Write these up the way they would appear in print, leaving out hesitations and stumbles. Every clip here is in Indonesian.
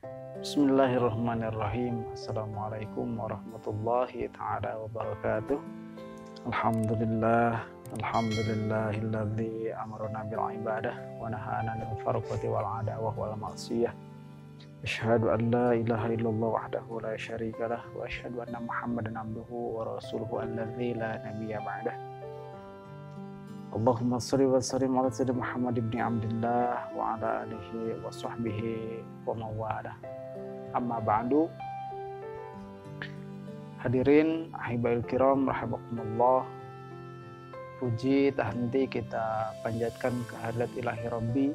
Bismillahirrahmanirrahim. Assalamualaikum warahmatullahi ta'ala wabarakatuh. Alhamdulillahilladzi amarna bil ibadah wa nahana 'anil farqati wal 'adawah wal ma'siyah. Asyhadu an la ilaha illallah wahdahu la syarikalah wa asyhadu anna Muhammadan abduhu wa rasuluhu alladzi la nabiyya ba'dah. Allahumma shalli wa sallim ala sayyidina Muhammad ibn Abdillah wa ala alihi wa sahbihi wa mawalah. Amma ba'du. Hadirin ahibail kiram rahimakumullah. Puji tak henti kita panjatkan kehadirat ilahi Rabbi.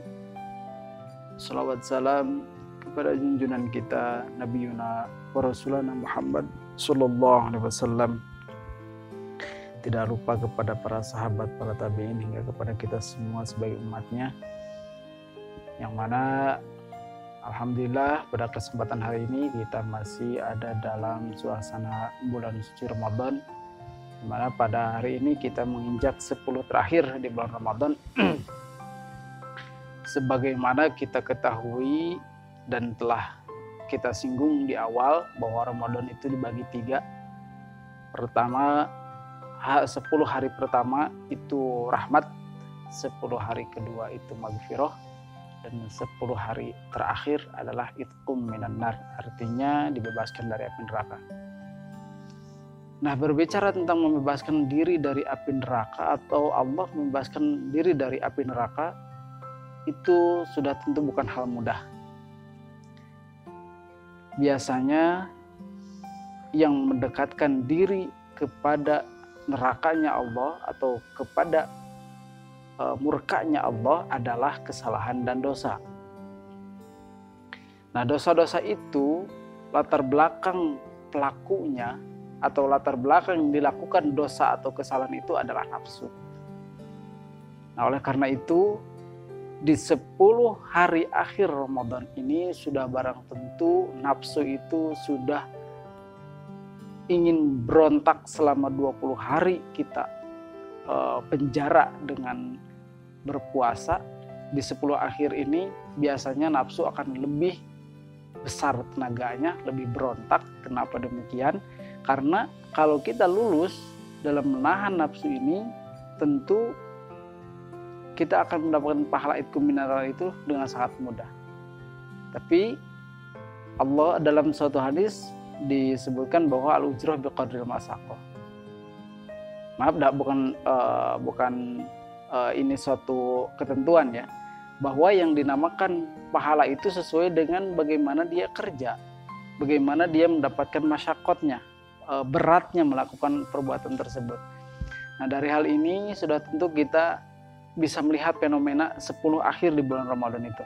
Salawat salam kepada junjungan kita Nabi Yuna wa Rasulana Muhammad sallallahu alaihi wasallam. Tidak lupa kepada para sahabat, para tabi'in, hingga kepada kita semua sebagai umatnya, yang mana alhamdulillah pada kesempatan hari ini kita masih ada dalam suasana bulan suci Ramadan, di mana pada hari ini kita menginjak 10 terakhir di bulan Ramadan. Sebagaimana kita ketahui dan telah kita singgung di awal bahwa Ramadan itu dibagi 3. Pertama, 10 hari pertama itu rahmat, 10 hari kedua itu maghfirah, dan 10 hari terakhir adalah itqum minan nar, artinya dibebaskan dari api neraka. Nah, berbicara tentang membebaskan diri dari api neraka atau Allah membebaskan diri dari api neraka, itu sudah tentu bukan hal mudah. Biasanya yang mendekatkan diri kepada nerakanya Allah atau kepada murkanya Allah adalah kesalahan dan dosa. Nah, dosa-dosa itu latar belakang pelakunya atau latar belakang yang dilakukan dosa atau kesalahan itu adalah nafsu. Nah, oleh karena itu di 10 hari akhir Ramadan ini sudah barang tentu nafsu itu sudah ingin berontak selama 20 hari kita penjara dengan berpuasa. Di 10 akhir ini biasanya nafsu akan lebih besar tenaganya, lebih berontak. Kenapa demikian? Karena kalau kita lulus dalam menahan nafsu ini, tentu kita akan mendapatkan pahala itqum minan itu dengan sangat mudah. Tapi Allah dalam suatu hadis disebutkan bahwa al-ujrah biqadril masaqah. Maaf, bukan ini suatu ketentuan ya, bahwa yang dinamakan pahala itu sesuai dengan bagaimana dia kerja, bagaimana dia mendapatkan masyakotnya, beratnya melakukan perbuatan tersebut. Nah, dari hal ini sudah tentu kita bisa melihat fenomena 10 akhir di bulan Ramadan itu.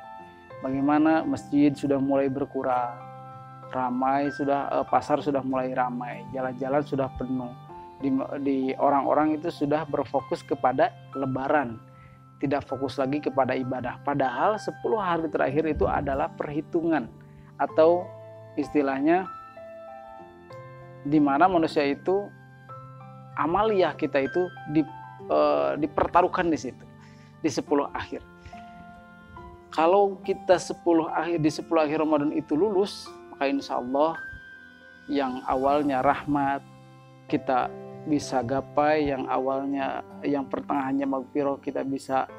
Bagaimana masjid sudah mulai berkurang, ramai sudah, pasar sudah mulai ramai, jalan-jalan sudah penuh. Di orang-orang itu sudah berfokus kepada lebaran, tidak fokus lagi kepada ibadah. Padahal 10 hari terakhir itu adalah perhitungan atau istilahnya di mana manusia itu amaliyah kita itu dipertaruhkan di situ di 10 akhir. Kalau kita di 10 akhir Ramadan itu lulus, maka insya Allah yang awalnya rahmat kita bisa gapai, yang awalnya, yang pertengahannya maghfirah kita bisa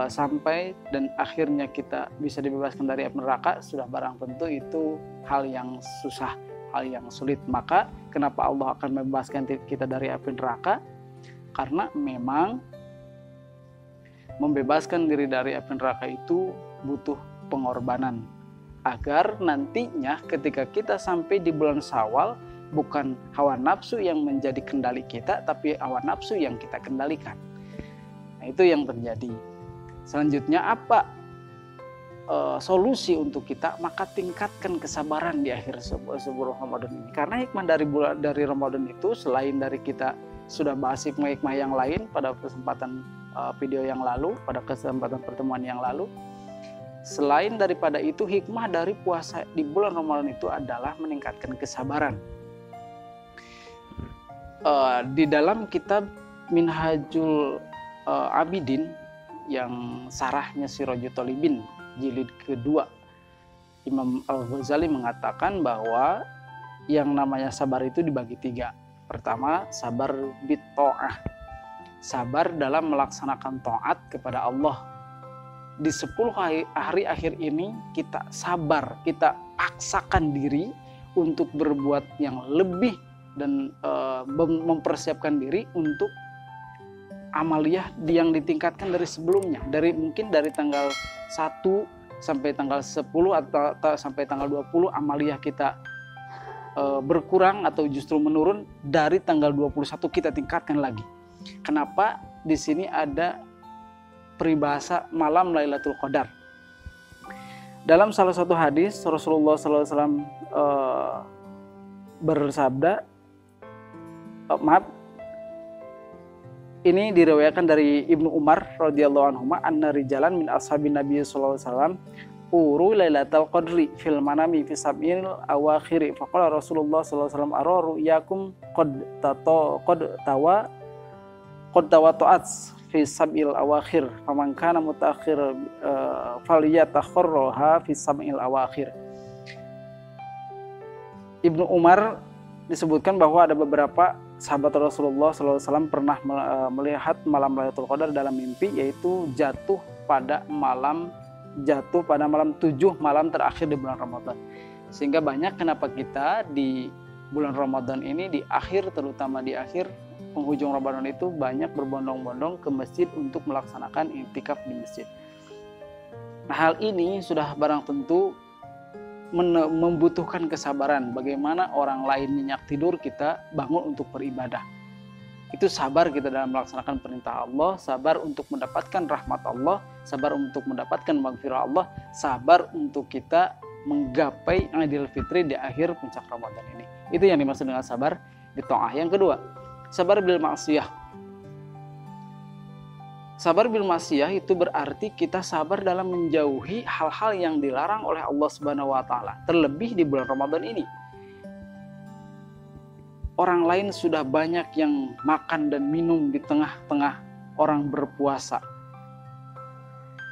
sampai, dan akhirnya kita bisa dibebaskan dari api neraka, sudah barang tentu itu hal yang susah, hal yang sulit. Maka kenapa Allah akan membebaskan kita dari api neraka? Karena memang membebaskan diri dari api neraka itu butuh pengorbanan, agar nantinya ketika kita sampai di bulan Syawal, bukan hawa nafsu yang menjadi kendali kita, tapi hawa nafsu yang kita kendalikan. Nah, itu yang terjadi. Selanjutnya apa solusi untuk kita? Maka tingkatkan kesabaran di akhir sebuah Ramadan ini. Karena hikmah dari Ramadan itu, selain dari kita sudah bahas hikmah-hikmah yang lain pada kesempatan video yang lalu, pada kesempatan pertemuan yang lalu, selain daripada itu, hikmah dari puasa di bulan Ramadan itu adalah meningkatkan kesabaran. Di dalam kitab Minhajul Abidin yang sarahnya Sirajul Talibin jilid kedua, Imam Al-Ghazali mengatakan bahwa yang namanya sabar itu dibagi 3. Pertama, sabar bitta'ah, sabar dalam melaksanakan taat kepada Allah. Di 10 hari akhir ini kita sabar, kita paksakan diri untuk berbuat yang lebih dan mempersiapkan diri untuk amaliyah yang ditingkatkan dari sebelumnya, mungkin dari tanggal 1 sampai tanggal 10 atau sampai tanggal 20 amaliyah kita berkurang atau justru menurun, dari tanggal 21 kita tingkatkan lagi. Kenapa di sini ada peribahasa malam Lailatul Qadar? Dalam salah satu hadis Rasulullah SAW bersabda, ini diriwayatkan dari Ibnu Umar radhiyallahu anhu, anna rijalan min ashabin Nabi sallallahu alaihi wasallam uru lailatul qadri fil manami fi sab'il awakhir, faqala Rasulullah sallallahu alaihi wasallam araru yakum qad tawata'at fi sab'il awakhir, faman kana mutaakhir falyatakhirraha fi sab'il awakhir. Ibnu Umar disebutkan bahwa ada beberapa sahabat Rasulullah SAW pernah melihat malam Lailatul Qadar dalam mimpi, yaitu jatuh pada malam 7 malam terakhir di bulan Ramadan. Sehingga banyak kenapa kita di bulan Ramadan ini di akhir, terutama di akhir penghujung Ramadan itu banyak berbondong-bondong ke masjid untuk melaksanakan i'tikaf di masjid. Nah, hal ini sudah barang tentu membutuhkan kesabaran. Bagaimana orang lain nyenyak tidur, kita bangun untuk beribadah. Itu sabar kita dalam melaksanakan perintah Allah, sabar untuk mendapatkan rahmat Allah, sabar untuk mendapatkan maghfirah Allah, sabar untuk kita menggapai Idul Fitri di akhir puncak Ramadan ini. Itu yang dimaksud dengan sabar di ta'ah. Yang kedua, sabar bil ma'siyah. Sabar bil ma'siyah itu berarti kita sabar dalam menjauhi hal-hal yang dilarang oleh Allah Subhanahu wa taala, terlebih di bulan Ramadan ini. Orang lain sudah banyak yang makan dan minum di tengah-tengah orang berpuasa.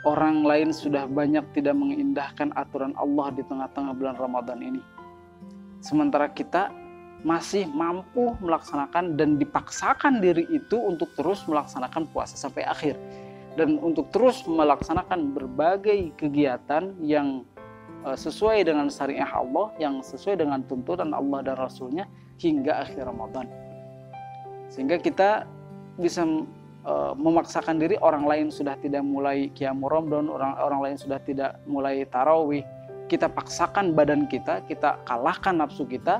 Orang lain sudah banyak tidak mengindahkan aturan Allah di tengah-tengah bulan Ramadan ini. Sementara kita masih mampu melaksanakan dan dipaksakan diri itu untuk terus melaksanakan puasa sampai akhir, dan untuk terus melaksanakan berbagai kegiatan yang sesuai dengan syariat Allah, yang sesuai dengan tuntunan Allah dan Rasulnya hingga akhir Ramadan. Sehingga kita bisa memaksakan diri. Orang lain sudah tidak mulai qiyamul Ramadan, orang lain sudah tidak mulai tarawih, kita paksakan badan kita kalahkan nafsu kita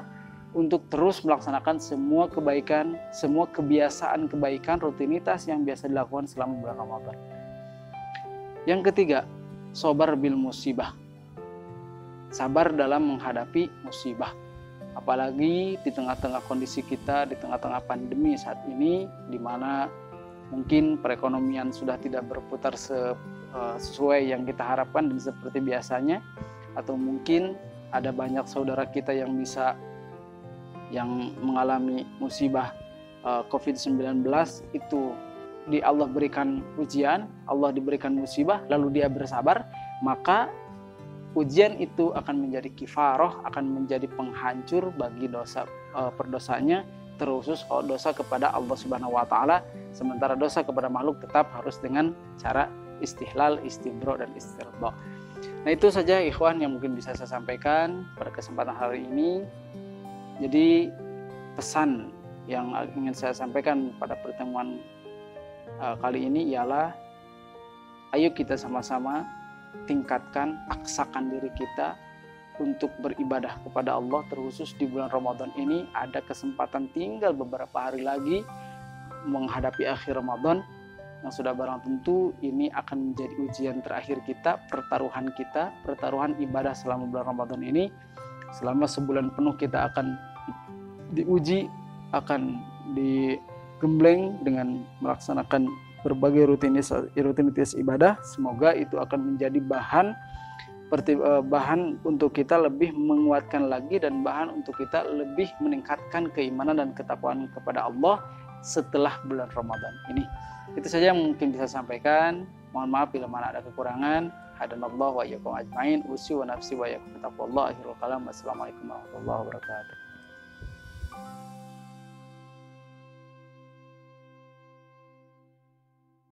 untuk terus melaksanakan semua kebaikan, semua kebiasaan kebaikan, rutinitas yang biasa dilakukan selama bulan Ramadan. Yang ketiga, sabar bil musibah. Sabar dalam menghadapi musibah. Apalagi di tengah-tengah kondisi kita, di tengah-tengah pandemi saat ini, di mana mungkin perekonomian sudah tidak berputar sesuai yang kita harapkan dan seperti biasanya, atau mungkin ada banyak saudara kita yang mengalami musibah COVID-19 itu Allah berikan ujian, Allah diberikan musibah, lalu dia bersabar, maka ujian itu akan menjadi kifaroh, akan menjadi penghancur bagi dosa perdosanya, terkhusus dosa kepada Allah Subhanahu wa taala, sementara dosa kepada makhluk tetap harus dengan cara istihlal, istibro dan istirba. Nah, itu saja ikhwan yang mungkin bisa saya sampaikan pada kesempatan hari ini. Jadi pesan yang ingin saya sampaikan pada pertemuan kali ini ialah ayo kita sama-sama tingkatkan, paksakan diri kita untuk beribadah kepada Allah, terkhusus di bulan Ramadan ini. Ada kesempatan tinggal beberapa hari lagi menghadapi akhir Ramadan, yang sudah barang tentu ini akan menjadi ujian terakhir kita, pertaruhan ibadah selama bulan Ramadan ini. Selama sebulan penuh kita akan diuji, akan digembleng dengan melaksanakan berbagai rutinitas ibadah. Semoga itu akan menjadi bahan untuk kita lebih menguatkan lagi, dan bahan untuk kita lebih meningkatkan keimanan dan ketakwaan kepada Allah setelah bulan Ramadan ini. Itu saja yang mungkin bisa saya sampaikan. Mohon maaf bila mana ada kekurangan. hadanallahu wa iyyakum ajmain. Usi wa nafsi wa iyyakum taqwallahi. Akhirul kalam. Wassalamualaikum warahmatullahi wabarakatuh.